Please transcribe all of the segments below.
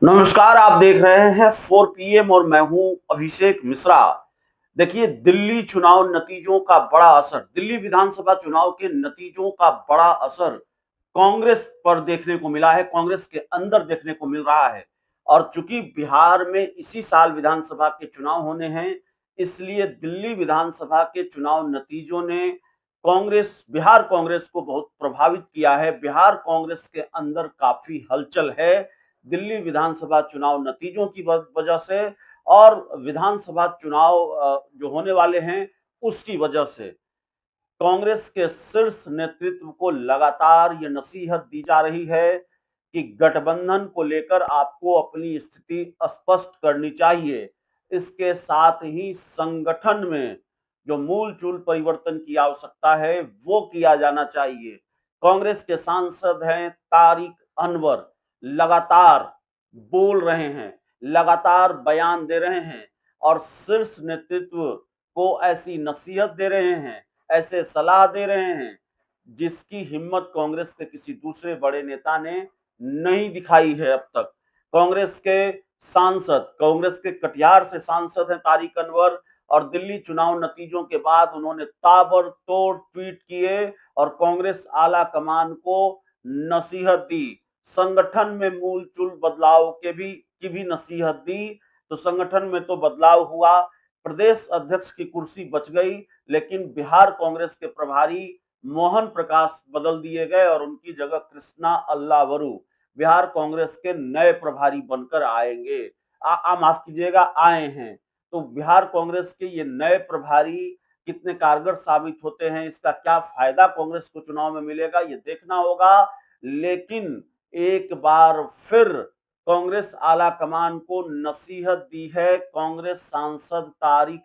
नमस्कार, आप देख रहे हैं 4 पीएम और मैं हूं अभिषेक मिश्रा। देखिए, दिल्ली विधानसभा चुनाव के नतीजों का बड़ा असर कांग्रेस पर देखने को मिला है, कांग्रेस के अंदर देखने को मिल रहा है। और चूंकि बिहार में इसी साल विधानसभा के चुनाव होने हैं, इसलिए दिल्ली विधानसभा के चुनाव नतीजों ने बिहार कांग्रेस को बहुत प्रभावित किया है। बिहार कांग्रेस के अंदर काफी हलचल है दिल्ली विधानसभा चुनाव नतीजों की वजह से और विधानसभा चुनाव जो होने वाले हैं उसकी वजह से। कांग्रेस के शीर्ष नेतृत्व को लगातार ये नसीहत दी जा रही है कि गठबंधन को लेकर आपको अपनी स्थिति स्पष्ट करनी चाहिए। इसके साथ ही संगठन में जो मूल-चूल परिवर्तन की आवश्यकता है, वो किया जाना चाहिए। कांग्रेस के सांसद हैं तारिक अनवर, लगातार बोल रहे हैं, लगातार बयान दे रहे हैं और शीर्ष नेतृत्व को ऐसी नसीहत दे रहे हैं, ऐसे सलाह दे रहे हैं जिसकी हिम्मत कांग्रेस के किसी दूसरे बड़े नेता ने नहीं दिखाई है अब तक। कांग्रेस के कटिहार से सांसद हैं तारिक अनवर और दिल्ली चुनाव नतीजों के बाद उन्होंने ताबड़तोड़ ट्वीट किए और कांग्रेस आला कमान को नसीहत दी। संगठन में मूल-चूल बदलाव की भी नसीहत दी, तो संगठन में तो बदलाव हुआ, प्रदेश अध्यक्ष की कुर्सी बच गई, लेकिन बिहार कांग्रेस के प्रभारी मोहन प्रकाश बदल दिए गए और उनकी जगह कृष्णा अल्लावरू बिहार कांग्रेस के नए प्रभारी बनकर आएंगे। माफ कीजिएगा, आए हैं। तो बिहार कांग्रेस के ये नए प्रभारी कितने कारगर साबित होते हैं, इसका क्या फायदा कांग्रेस को चुनाव में मिलेगा, ये देखना होगा। लेकिन एक बार फिर कांग्रेस आला कमान को नसीहत दी है कांग्रेस सांसद तारिक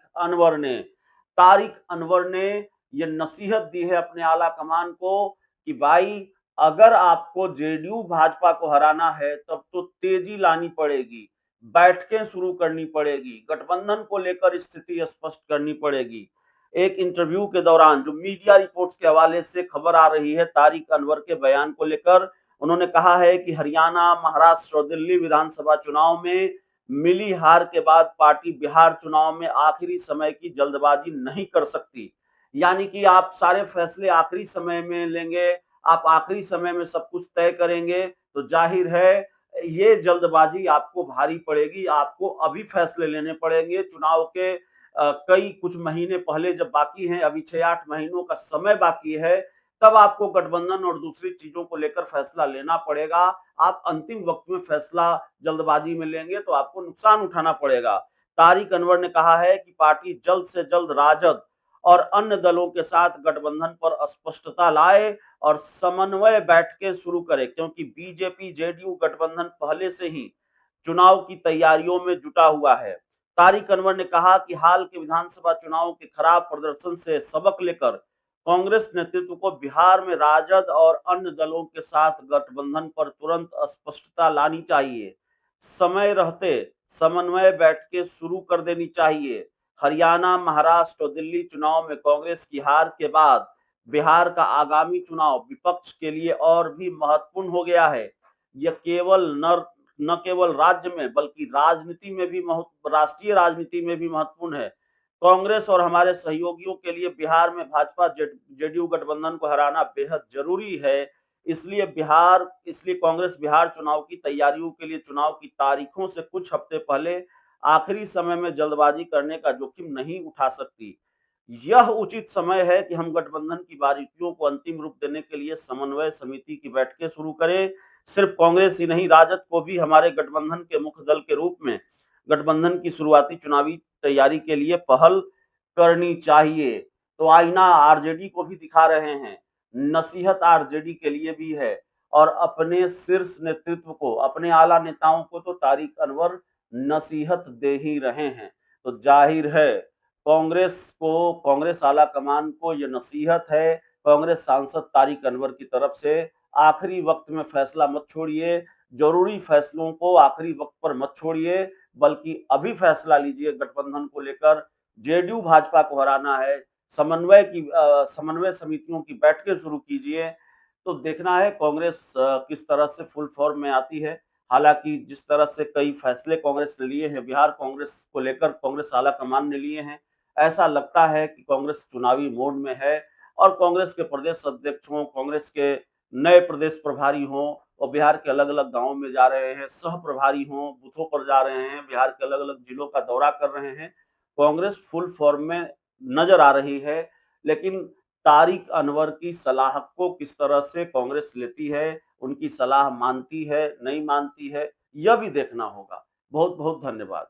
अनवर ने ये नसीहत दी है अपने आला कमान को कि भाई, अगर आपको जेडीयू भाजपा को हराना है तब तो तेजी लानी पड़ेगी, बैठकें शुरू करनी पड़ेगी, गठबंधन को लेकर स्थिति स्पष्ट करनी पड़ेगी। एक इंटरव्यू के दौरान जो मीडिया रिपोर्ट्स के हवाले से खबर आ रही है तारिक अनवर के बयान को लेकर, उन्होंने कहा है कि हरियाणा, महाराष्ट्र और दिल्ली विधानसभा चुनाव में मिली हार के बाद पार्टी बिहार चुनाव में आखिरी समय की जल्दबाजी नहीं कर सकती। यानी कि आप सारे फैसले आखिरी समय में लेंगे, आप आखिरी समय में सब कुछ तय करेंगे, तो जाहिर है ये जल्दबाजी आपको भारी पड़ेगी, आपको अभी फैसले लेने पड़ेंगे। चुनाव के कई कुछ महीने पहले जब बाकी हैं, अभी 6-8 महीनों का समय बाकी है, तब आपको गठबंधन और दूसरी चीजों को लेकर फैसला लेना पड़ेगा। आप अंतिम वक्त में फैसला जल्दबाजी में लेंगे तो आपको नुकसान उठाना पड़ेगा। तारिक अनवर ने कहा है कि पार्टी जल्द से जल्द राजद और अन्य दलों के साथ गठबंधन पर स्पष्टता लाए और समन्वय बैठकें शुरू करे, क्योंकि बीजेपी जेडीयू गठबंधन पहले से ही चुनाव की तैयारियों में जुटा हुआ है। तारिक अनवर ने कहा कि हाल के विधानसभा चुनाव के खराब प्रदर्शन से सबक लेकर कांग्रेस नेतृत्व को बिहार में राजद और अन्य दलों के साथ गठबंधन पर तुरंत स्पष्टता लानी चाहिए। समय रहते समन्वय बैठकें शुरू कर देनी चाहिए। हरियाणा, महाराष्ट्र और दिल्ली चुनाव में कांग्रेस की हार के बाद बिहार का आगामी चुनाव विपक्ष के लिए और भी महत्वपूर्ण हो गया है। यह न केवल राज्य में बल्कि राष्ट्रीय राजनीति में भी महत्वपूर्ण है। कांग्रेस और हमारे सहयोगियों के लिए बिहार में भाजपा जेडीयू गठबंधन को हराना बेहद जरूरी है। इसलिए कांग्रेस बिहार चुनाव की तैयारियों के लिए चुनाव की तारीखों से कुछ हफ्ते पहले आखिरी समय में जल्दबाजी करने का जोखिम नहीं उठा सकती। यह उचित समय है कि हम गठबंधन की बारीकियों को अंतिम रूप देने के लिए समन्वय समिति की बैठकें शुरू करें। सिर्फ कांग्रेस ही नहीं, राजद को भी हमारे गठबंधन के मुख्य दल के रूप में गठबंधन की शुरुआती चुनावी तैयारी के लिए पहल करनी चाहिए। तो आईना आरजेडी को भी दिखा रहे हैं, नसीहत आरजेडी के लिए भी है और अपने शीर्ष नेतृत्व को, अपने आला नेताओं को तो तारिक अनवर नसीहत दे ही रहे हैं। तो जाहिर है कांग्रेस आला कमान को ये नसीहत है, कांग्रेस सांसद तारिक अनवर की तरफ से, आखिरी वक्त में फैसला मत छोड़िए, जरूरी फैसलों को आखिरी वक्त पर मत छोड़िए, बल्कि अभी फैसला लीजिए गठबंधन को लेकर। जेडीयू भाजपा को हराना है, समन्वय समितियों की बैठकें शुरू कीजिए। तो देखना है कांग्रेस किस तरह से फुल फॉर्म में आती है। हालांकि जिस तरह से कई फैसले कांग्रेस ने लिए हैं, बिहार कांग्रेस को लेकर कांग्रेस आला कमान ने लिए हैं, ऐसा लगता है कि कांग्रेस चुनावी मोड में है और कांग्रेस के प्रदेश अध्यक्ष हों, कांग्रेस के नए प्रदेश प्रभारी हों और बिहार के अलग-अलग गांवों में जा रहे हैं, सह प्रभारी हों, बूथों पर जा रहे हैं, बिहार के अलग-अलग जिलों का दौरा कर रहे हैं। कांग्रेस फुल फॉर्म में नजर आ रही है, लेकिन तारिक अनवर की सलाह को किस तरह से कांग्रेस लेती है, उनकी सलाह मानती है, नहीं मानती है, यह भी देखना होगा। बहुत-बहुत धन्यवाद।